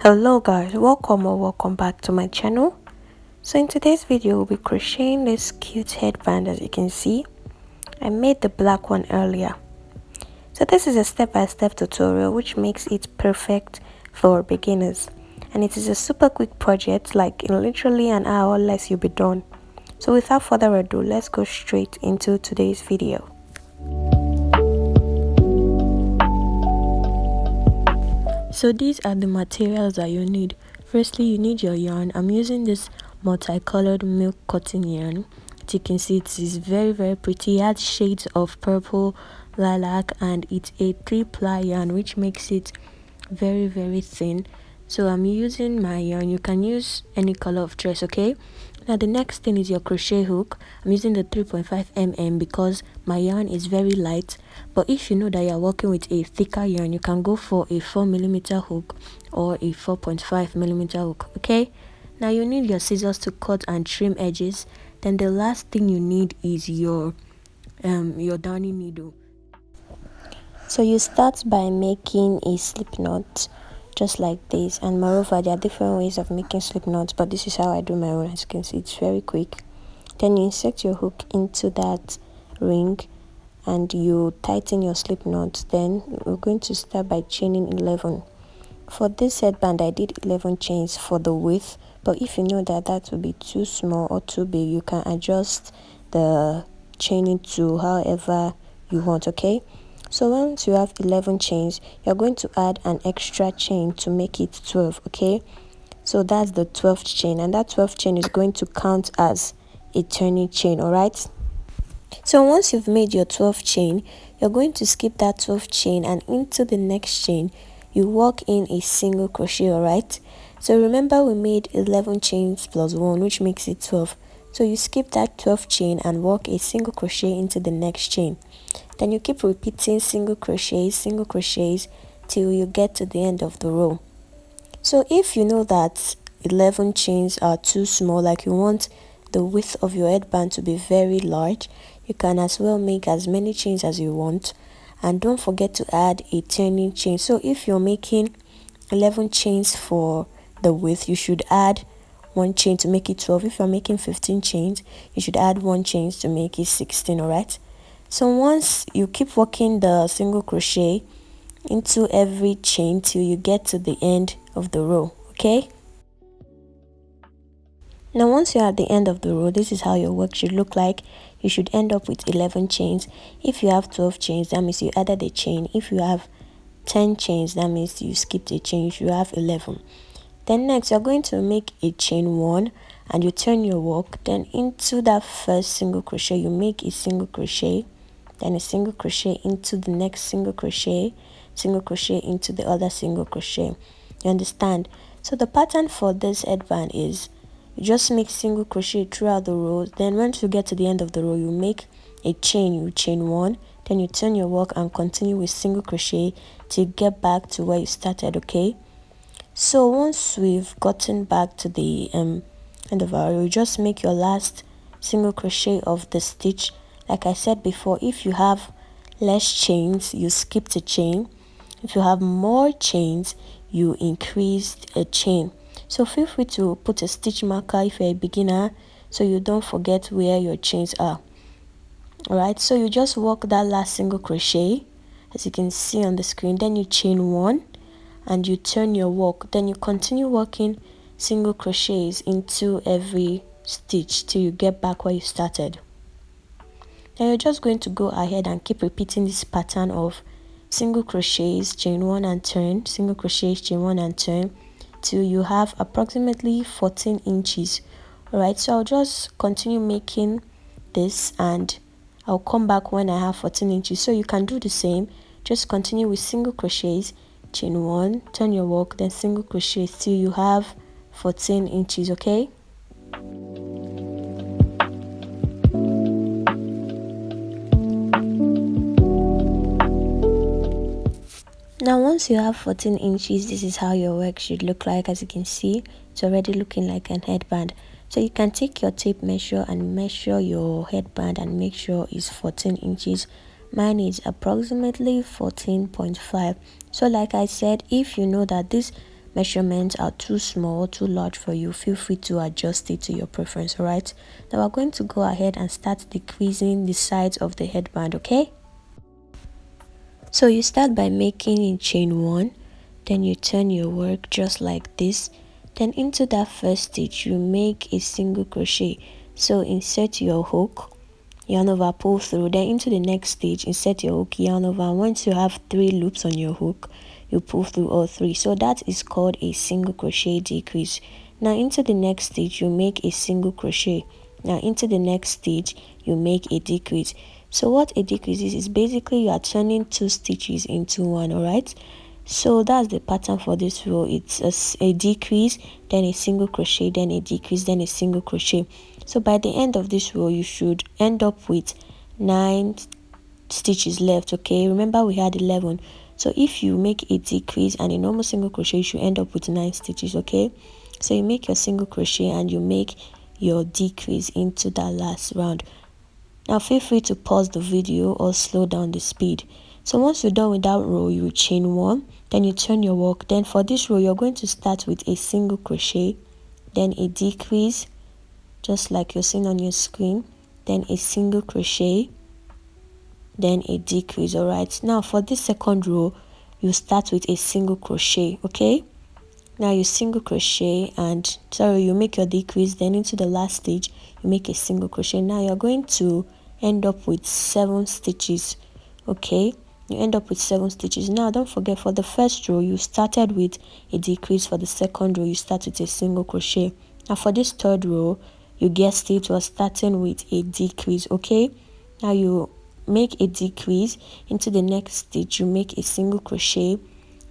Hello guys, welcome or welcome back to my channel. So in today's video we'll be crocheting this cute headband. As you can see, I made the black one earlier. So this is a step-by-step tutorial which makes it perfect for beginners, and it is a super quick project, like in literally an hour or less you'll be done. So without further ado, let's go straight into today's video. So these are the materials that you need. Firstly, you need your yarn. I'm using this multicolored milk cotton yarn. As you can see, it is very pretty. It has shades of purple, lilac, and it's a 3-ply yarn which makes it very thin. So I'm using my yarn. You can use any color of dress, okay? Now the next thing is your crochet hook. I'm using the 3.5 mm because my yarn is very light, but if you know that you're working with a thicker yarn, you can go for a 4mm hook or a 4.5mm hook, okay? Now you need your scissors to cut and trim edges. Then the last thing you need is your darning needle. So you start by making a slip knot just like this, and moreover there are different ways of making slip knots, but this is how I do my own. As you can see, it's very quick. Then you insert your hook into that ring and you tighten your slip knot. Then we're going to start by chaining 11. For this headband I did 11 chains for the width, but if you know that that will be too small or too big, you can adjust the chaining to however you want, okay? So once you have 11 chains, you're going to add an extra chain to make it 12, okay? So that's the 12th chain, and that 12th chain is going to count as a turning chain, all right? So once you've made your 12th chain, you're going to skip that 12th chain, and into the next chain you work in a single crochet, all right? So remember we made 11 chains plus 1, which makes it 12. So you skip that 12th chain and work a single crochet into the next chain. Then you keep repeating single crochets till you get to the end of the row. So if you know that 11 chains are too small, like you want the width of your headband to be very large, you can as well make as many chains as you want, and don't forget to add a turning chain. So if you're making 11 chains for the width, you should add 1 chain to make it 12. If you're making 15 chains, you should add 1 chain to make it 16, all right? So once you keep working the single crochet into every chain till you get to the end of the row, okay? Now once you're at the end of the row, this is how your work should look like. You should end up with 11 chains. If you have 12 chains, that means you added a chain. If you have 10 chains, that means you skipped a chain. You should have 11. Then next, you're going to make a chain 1 and you turn your work. Then into that first single crochet, you make a single crochet, then a single crochet into the next single crochet into the other single crochet. You understand? So the pattern for this headband is you just make single crochet throughout the row. Then once you get to the end of the row, you make a chain. You chain 1, then you turn your work and continue with single crochet till you get back to where you started, okay? So once we've gotten back to the end of our row, you just make your last single crochet of the stitch. Like I said before, if you have less chains, you skip a chain. If you have more chains, you increase a chain. So feel free to put a stitch marker if you're a beginner, so you don't forget where your chains are. Alright, so you just work that last single crochet as you can see on the screen. Then you chain 1 and you turn your work. Then you continue working single crochets into every stitch till you get back where you started. Then you're just going to go ahead and keep repeating this pattern of single crochets, chain 1 and turn, single crochets, chain 1 and turn, till you have approximately 14 inches. Alright, so I'll just continue making this and I'll come back when I have 14 inches. So you can do the same, just continue with single crochets, chain 1, turn your work, then single crochets till you have 14 inches, okay? Now once you have 14 inches, this is how your work should look like. As you can see, it's already looking like an headband. So you can take your tape measure and measure your headband and make sure it's 14 inches. Mine is approximately 14.5. So like I said, if you know that this measurements are too small or too large for you, feel free to adjust it to your preference. Alright, now we're going to go ahead and start decreasing the sides of the headband. Okay, so you start by making in chain 1, then you turn your work just like this, then into that first stitch you make a single crochet. So insert your hook, yarn over, pull through, then into the next stitch insert your hook, yarn over. Once you have 3 loops on your hook, you pull through all 3. So that is called a single crochet decrease. Now into the next stitch you make a single crochet. Now into the next stitch you make a decrease. So what a decrease is basically you are turning 2 stitches into 1. Alright, so that's the pattern for this row. It's a decrease, then a single crochet, then a decrease, then a single crochet. So by the end of this row you should end up with 9 stitches left. Okay, remember we had 11, so if you make a decrease and a normal single crochet you should end up with 9 stitches. Okay, so you make your single crochet and you make your decrease into that last round. Now feel free to pause the video or slow down the speed. So once you're done with that row, you chain 1, then you turn your work. Then for this row you're going to start with a single crochet, then a decrease just like you're seeing on your screen, then a single crochet, then a decrease. Alright, now for this second row you start with a single crochet. Okay, now you single crochet and you make your decrease, then into the last stitch you make a single crochet. Now you're going to end up with 7 stitches. Okay, you end up with 7 stitches. Now don't forget, for the first row you started with a decrease, for the second row you start with a single crochet. Now for this third row, you guessed it, was starting with a decrease. Okay, now you make a decrease, into the next stitch you make a single crochet,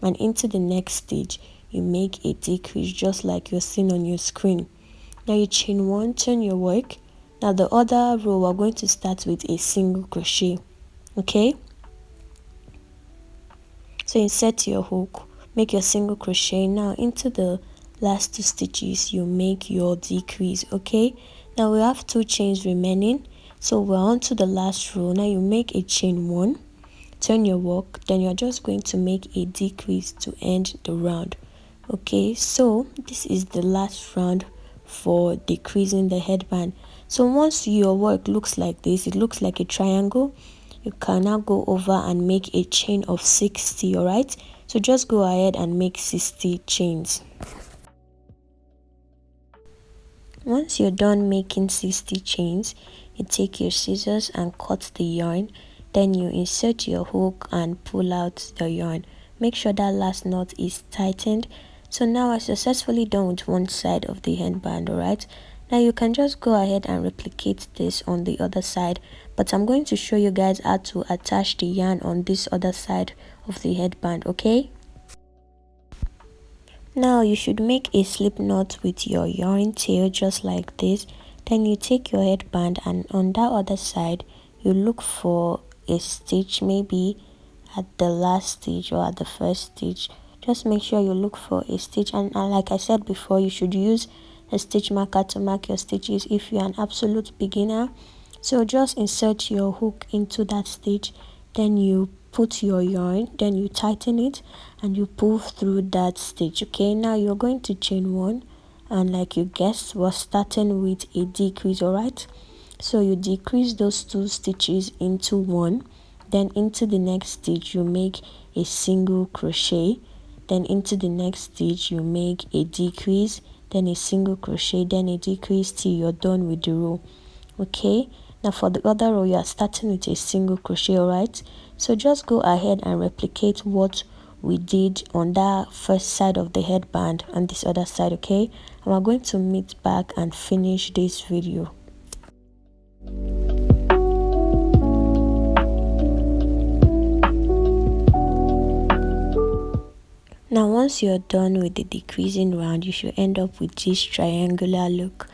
and into the next stitch you make a decrease just like you're seeing on your screen. Now you chain 1, turn your work. Now the other row we're going to start with a single crochet. Okay, so insert your hook, make your single crochet. Now into the last 2 stitches you make your decrease. Okay, now we have 2 chains remaining, so we're on to the last row. Now you make a chain 1, turn your work, then you're just going to make a decrease to end the round. Okay, so this is the last round for decreasing the headband. So once your work looks like this, it looks like a triangle, you can now go over and make a chain of 60. Alright, so just go ahead and make 60 chains. Once you're done making 60 chains, you take your scissors and cut the yarn, then you insert your hook and pull out the yarn. Make sure that last knot is tightened. So now I successfully done with one side of the headband. Alright, now you can just go ahead and replicate this on the other side, but I'm going to show you guys how to attach the yarn on this other side of the headband. Okay, now you should make a slip knot with your yarn tail just like this. Then you take your headband and on that other side you look for a stitch, maybe at the last stitch or at the first stitch. Just make sure you look for a stitch, and like I said before, you should use a stitch marker to mark your stitches if you're an absolute beginner. So just insert your hook into that stitch, then you put your yarn, then you tighten it and you pull through that stitch. Okay, now you're going to chain 1, and like you guessed, we're starting with a decrease. Alright, so you decrease those 2 stitches into 1, then into the next stitch you make a single crochet, then into the next stitch you make a decrease, then a single crochet, then a decrease till you're done with the row. Okay, now for the other row you are starting with a single crochet. Alright, so just go ahead and replicate what we did on that first side of the headband and this other side. Okay, and we're going to meet back and finish this video. Now once you're done with the decreasing round, you should end up with this triangular look.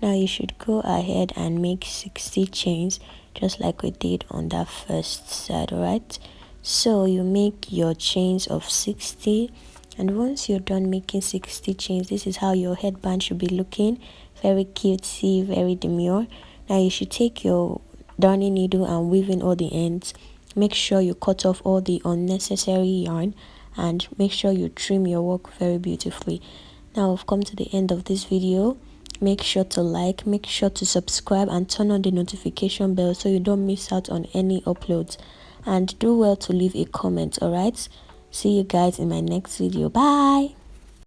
Now you should go ahead and make 60 chains just like we did on that first side. Alright, so you make your chains of 60, and once you're done making 60 chains, this is how your headband should be looking. Very cutesy, very demure. Now you should take your darning needle and weave in all the ends. Make sure you cut off all the unnecessary yarn and make sure you trim your work very beautifully. Now we've come to the end of this video. Make sure to like, make sure to subscribe, and turn on the notification bell so you don't miss out on any uploads. And do well to leave a comment. Alright, see you guys in my next video. Bye.